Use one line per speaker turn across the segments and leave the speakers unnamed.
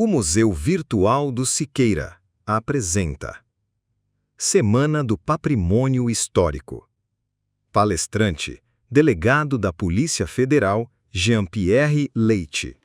O Museu Virtual do Siqueira apresenta Semana do Patrimônio Histórico. Palestrante, delegado da Polícia Federal, Jean-Pierre Leite.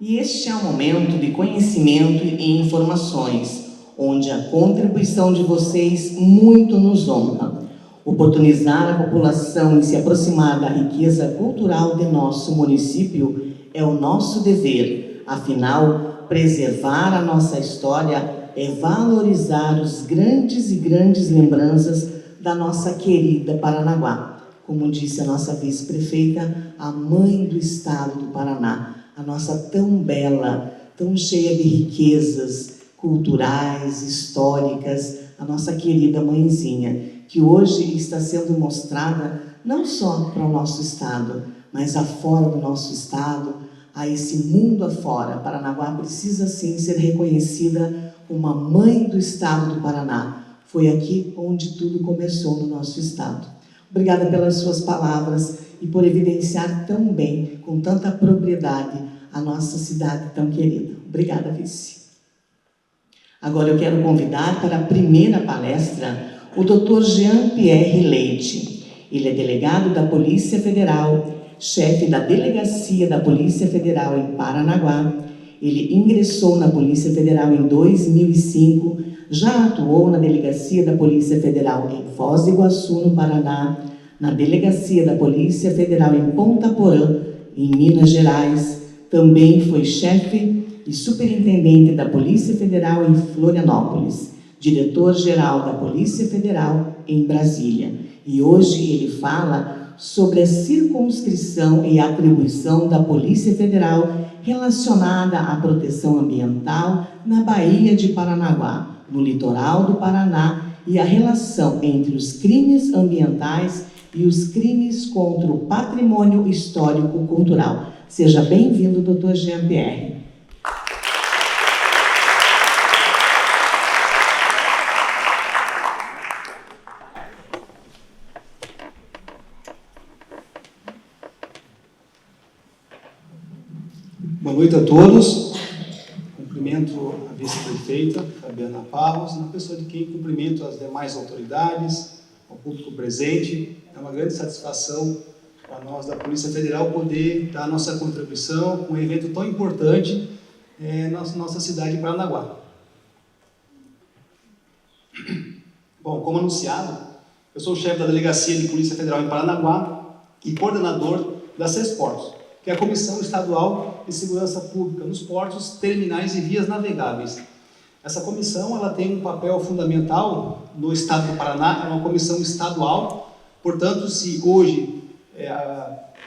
E este é um momento de conhecimento e informações, onde a contribuição de vocês muito nos honra. Oportunizar a população em se aproximar da riqueza cultural de nosso município é o nosso dever. Afinal, preservar a nossa história é valorizar os grandes lembranças da nossa querida Paranaguá. Como disse a nossa vice-prefeita, a mãe do estado do Paraná, a nossa tão bela, tão cheia de riquezas culturais, históricas, a nossa querida mãezinha, que hoje está sendo mostrada não só para o nosso estado, mas afora do nosso estado, a esse mundo afora. Paranaguá precisa sim ser reconhecida como a mãe do estado do Paraná. Foi aqui onde tudo começou no nosso estado. Obrigada pelas suas palavras e por evidenciar tão bem, com tanta propriedade, a nossa cidade tão querida. Obrigada, vice. Agora eu quero convidar para a primeira palestra o Dr. Jean-Pierre Leite. Ele é delegado da Polícia Federal, chefe da Delegacia da Polícia Federal em Paranaguá. Ele ingressou na Polícia Federal em 2005, já atuou na Delegacia da Polícia Federal em Foz do Iguaçu, no Paraná, na Delegacia da Polícia Federal em Ponta Porã, em Minas Gerais. Também foi chefe e superintendente da Polícia Federal em Florianópolis, diretor-geral da Polícia Federal em Brasília. E hoje ele fala sobre a circunscrição e atribuição da Polícia Federal relacionada à proteção ambiental na Baía de Paranaguá, no litoral do Paraná, e a relação entre os crimes ambientais e os crimes contra o patrimônio histórico-cultural. Seja bem-vindo, Dr. Jean-Pierre.
Boa noite a todos. Cumprimento a vice-prefeita, Fabiana Parros, na pessoa de quem cumprimento as demais autoridades, ao público presente. É uma grande satisfação para nós da Polícia Federal poder dar a nossa contribuição com um evento tão importante na nossa cidade de Paranaguá. Bom, como anunciado, eu sou o chefe da Delegacia de Polícia Federal em Paranaguá e coordenador da CESPORTOS, que é a Comissão Estadual de Segurança Pública nos portos, terminais e vias navegáveis. Essa comissão ela tem um papel fundamental no estado do Paraná, é uma comissão estadual. Portanto, se hoje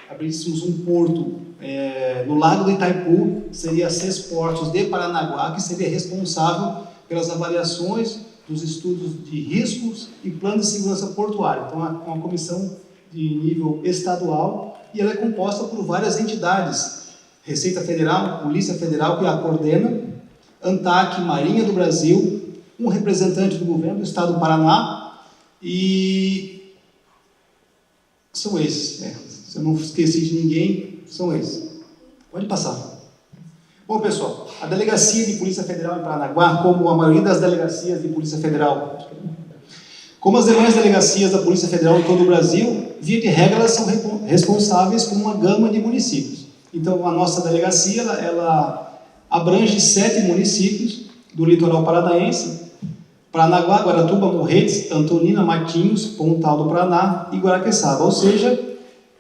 abríssemos um porto no Lago do Itaipu, seria a CESPORTOS de Paranaguá, que seria responsável pelas avaliações dos estudos de riscos e plano de segurança portuária. Então, é uma comissão de nível estadual e ela é composta por várias entidades. Receita Federal, Polícia Federal, que a coordena, ANTAC, Marinha do Brasil, um representante do governo do estado do Paraná e são esses. Se eu não esqueci de ninguém, são esses. Pode passar. Bom, pessoal, a Delegacia de Polícia Federal em Paranaguá, como a maioria das delegacias de Polícia Federal, como as demais delegacias da Polícia Federal em todo o Brasil, via de regra, elas são responsáveis por uma gama de municípios. Então, a nossa delegacia, ela abrange 7 municípios do litoral paranaense: Paranaguá, Guaratuba, Morretes, Antonina, Matinhos, Pontal do Paraná e Guaraqueçaba. Ou seja,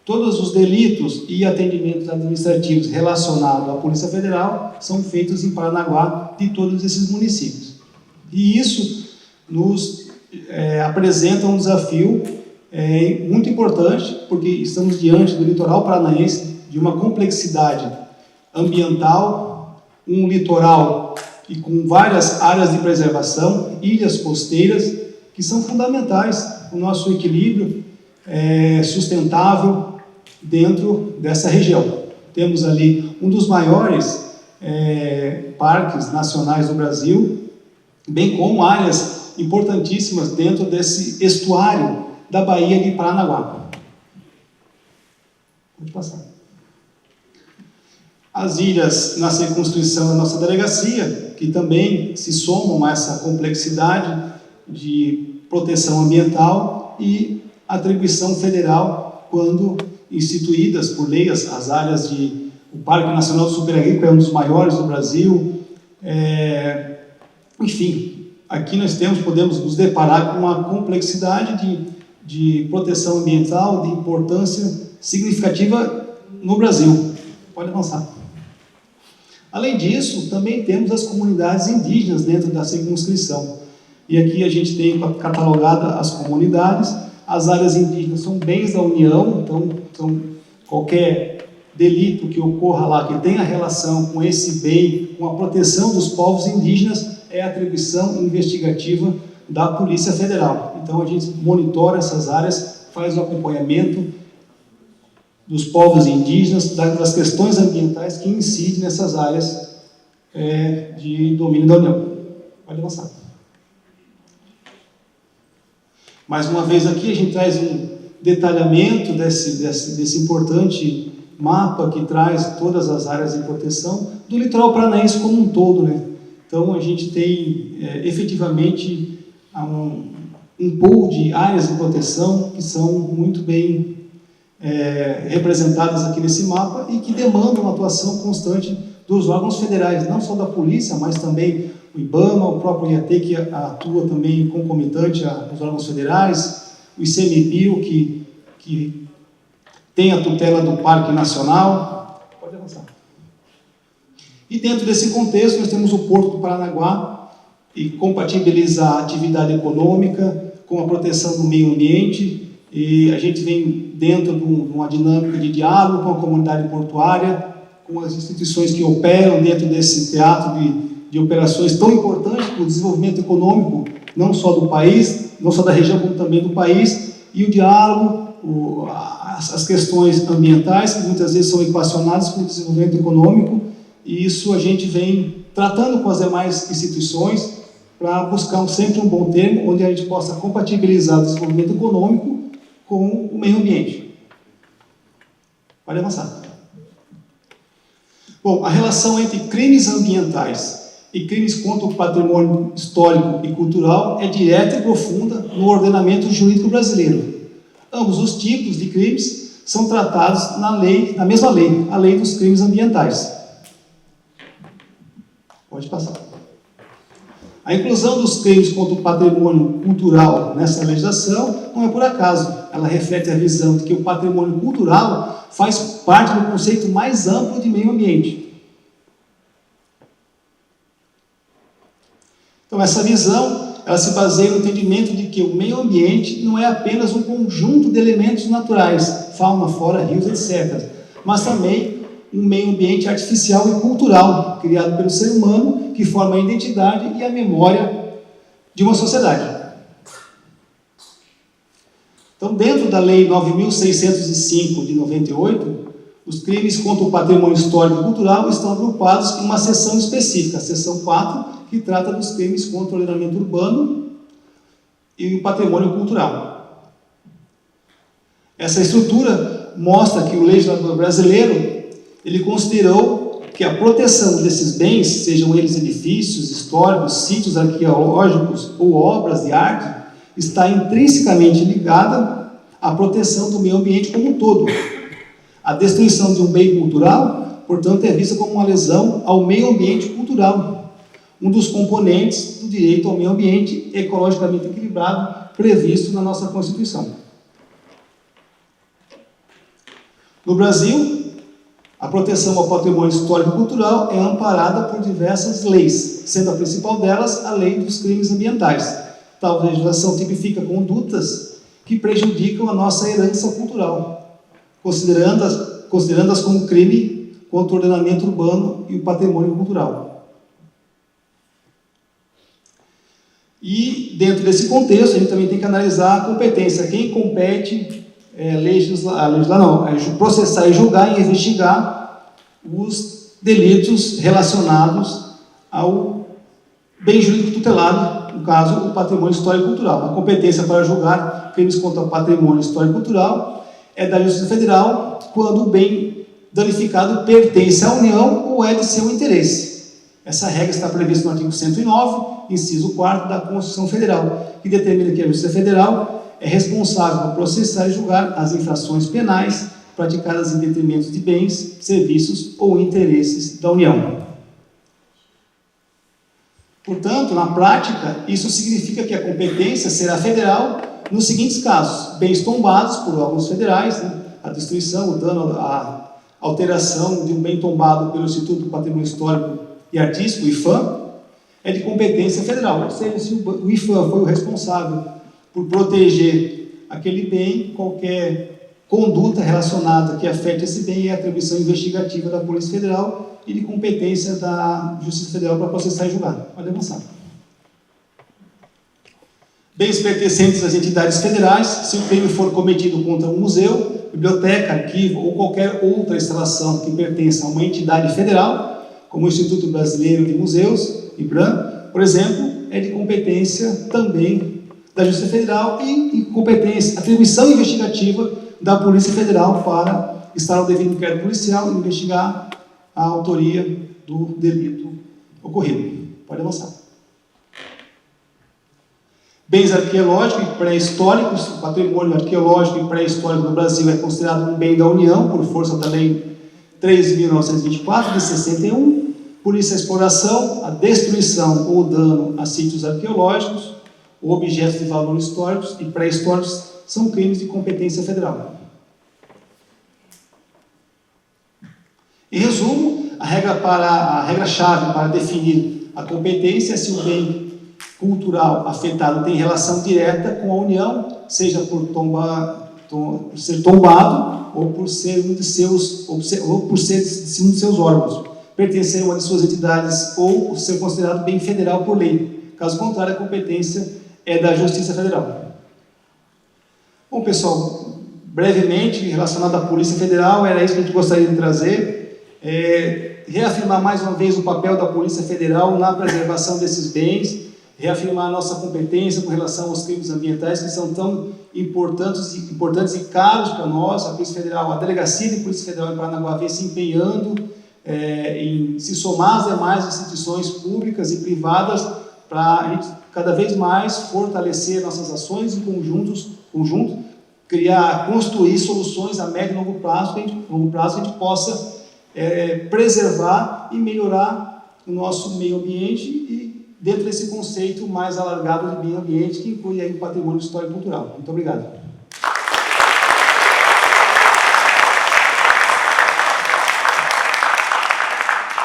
todos os delitos e atendimentos administrativos relacionados à Polícia Federal são feitos em Paranaguá, de todos esses municípios. E isso nos apresenta um desafio muito importante, porque estamos diante do litoral paranaense, de uma complexidade ambiental, um litoral e com várias áreas de preservação, ilhas costeiras, que são fundamentais para o nosso equilíbrio sustentável dentro dessa região. Temos ali um dos maiores parques nacionais do Brasil, bem como áreas importantíssimas dentro desse estuário da Baía de Paranaguá. Pode passar. As ilhas na circunscrição da nossa delegacia, que também se somam a essa complexidade de proteção ambiental e atribuição federal quando instituídas por lei as áreas de... O Parque Nacional do Super Agrícola é um dos maiores do Brasil. Enfim, aqui nós podemos nos deparar com uma complexidade de proteção ambiental de importância significativa no Brasil. Pode avançar. Além disso, também temos as comunidades indígenas dentro da circunscrição. E aqui a gente tem catalogada as comunidades. As áreas indígenas são bens da União, então qualquer delito que ocorra lá, que tenha relação com esse bem, com a proteção dos povos indígenas, é atribuição investigativa da Polícia Federal. Então a gente monitora essas áreas, faz o acompanhamento dos povos indígenas, das questões ambientais que incidem nessas áreas de domínio da União. Pode avançar. Mais uma vez aqui a gente traz um detalhamento desse importante mapa que traz todas as áreas de proteção do litoral paranaense como um todo, né? Então a gente tem efetivamente um pool de áreas de proteção que são muito bem representadas aqui nesse mapa e que demandam uma atuação constante dos órgãos federais, não só da polícia, mas também o IBAMA, o próprio IAT, que atua também concomitante aos órgãos federais, o ICMBio, que tem a tutela do Parque Nacional. Pode avançar. E dentro desse contexto, nós temos o Porto do Paranaguá, e compatibiliza a atividade econômica com a proteção do meio ambiente, e a gente vem dentro de uma dinâmica de diálogo com a comunidade portuária, com as instituições que operam dentro desse teatro de operações tão importantes para o desenvolvimento econômico, não só do país, não só da região, como também do país, e o diálogo, as questões ambientais, que muitas vezes são equacionadas com o desenvolvimento econômico, e isso a gente vem tratando com as demais instituições para buscar sempre um bom termo, onde a gente possa compatibilizar o desenvolvimento econômico com o meio ambiente. Pode avançar. Bom, a relação entre crimes ambientais e crimes contra o patrimônio histórico e cultural é direta e profunda no ordenamento jurídico brasileiro. Ambos os tipos de crimes são tratados na mesma lei, a Lei dos Crimes Ambientais. Pode passar. A inclusão dos crimes contra o patrimônio cultural nessa legislação não é por acaso. Ela reflete a visão de que o patrimônio cultural faz parte do conceito mais amplo de meio ambiente. Então, essa visão, ela se baseia no entendimento de que o meio ambiente não é apenas um conjunto de elementos naturais, fauna, flora, rios, etc., mas também um meio ambiente artificial e cultural, criado pelo ser humano, que forma a identidade e a memória de uma sociedade. Então, dentro da Lei 9.605 de 98, os crimes contra o patrimônio histórico e cultural estão agrupados em uma seção específica, a seção 4, que trata dos crimes contra o ordenamento urbano e o patrimônio cultural. Essa estrutura mostra que o legislador brasileiro ele considerou que a proteção desses bens, sejam eles edifícios históricos, sítios arqueológicos ou obras de arte, está intrinsecamente ligada à proteção do meio ambiente como um todo. A destruição de um bem cultural, portanto, é vista como uma lesão ao meio ambiente cultural, um dos componentes do direito ao meio ambiente ecologicamente equilibrado previsto na nossa Constituição. No Brasil, a proteção ao patrimônio histórico e cultural é amparada por diversas leis, sendo a principal delas a Lei dos Crimes Ambientais. Tal legislação tipifica condutas que prejudicam a nossa herança cultural, considerando-as como crime contra o ordenamento urbano e o patrimônio cultural. E, dentro desse contexto, a gente também tem que analisar a competência. Quem compete processar e julgar e investigar os delitos relacionados ao bem jurídico tutelado, no caso, o patrimônio histórico e cultural. A competência para julgar crimes contra o patrimônio histórico e cultural é da Justiça Federal, quando o bem danificado pertence à União ou é de seu interesse. Essa regra está prevista no artigo 109, inciso 4 da Constituição Federal, que determina que a Justiça Federal é responsável por processar e julgar as infrações penais praticadas em detrimento de bens, serviços ou interesses da União. Portanto, na prática, isso significa que a competência será federal nos seguintes casos: bens tombados por órgãos federais, a destruição, o dano, a alteração de um bem tombado pelo Instituto do Patrimônio Histórico e Artístico, o IPHAN, é de competência federal. Ou seja, se o IPHAN foi o responsável por proteger aquele bem, qualquer conduta relacionada que afete esse bem é atribuição investigativa da Polícia Federal e de competência da Justiça Federal para processar e julgar. Pode avançar. Bens pertencentes às entidades federais, se o crime for cometido contra um museu, biblioteca, arquivo ou qualquer outra instalação que pertença a uma entidade federal, como o Instituto Brasileiro de Museus, IBRAM, por exemplo, é de competência também da Justiça Federal e competência, atribuição investigativa da Polícia Federal para estar ao devido inquérito policial e investigar a autoria do delito ocorrido. Pode avançar. Bens arqueológicos e pré-históricos. O patrimônio arqueológico e pré-histórico do Brasil é considerado um bem da União, por força da Lei 3.924, de 61. Por isso, a exploração, a destruição ou dano a sítios arqueológicos ou objetos de valor históricos e pré-históricos são crimes de competência federal. Em resumo, a regra-chave para definir a competência é se o bem cultural afetado tem relação direta com a União, seja por ser tombado ou por ser um de seus órgãos, pertencer a uma de suas entidades ou ser considerado bem federal por lei. Caso contrário, a competência é da Justiça Federal. Bom, pessoal, brevemente, relacionado à Polícia Federal, era isso que a gente gostaria de trazer. Reafirmar mais uma vez o papel da Polícia Federal na preservação desses bens, reafirmar a nossa competência com relação aos crimes ambientais que são tão importantes e caros para nós. A Polícia Federal, a Delegacia de Polícia Federal em Paranaguá vem se empenhando em se somar às demais instituições públicas e privadas para a gente cada vez mais fortalecer nossas ações em conjunto, construir soluções a médio e longo prazo, que a gente possa preservar e melhorar o nosso meio ambiente e dentro desse conceito mais alargado de meio ambiente, que inclui aí o patrimônio histórico e cultural. Muito obrigado.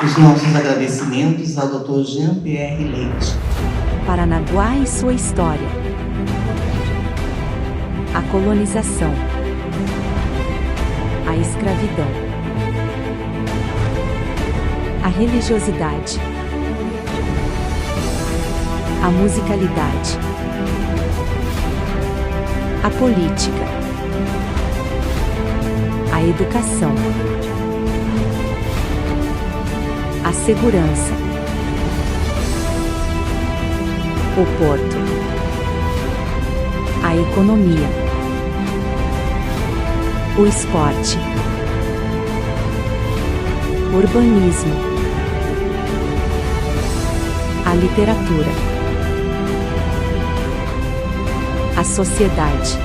Os nossos agradecimentos ao Dr. Jean-Pierre Leite.
Paranaguá e sua história. A colonização. A escravidão. A religiosidade. A musicalidade. A política. A educação. A segurança. O porto. A economia. O esporte. Urbanismo. A literatura. A sociedade.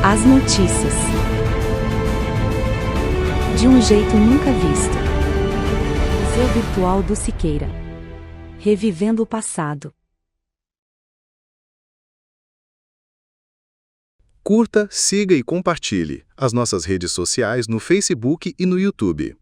As notícias. De um jeito nunca visto. Museu Virtual do Siqueira. Revivendo o passado.
Curta, siga e compartilhe as nossas redes sociais no Facebook e no YouTube.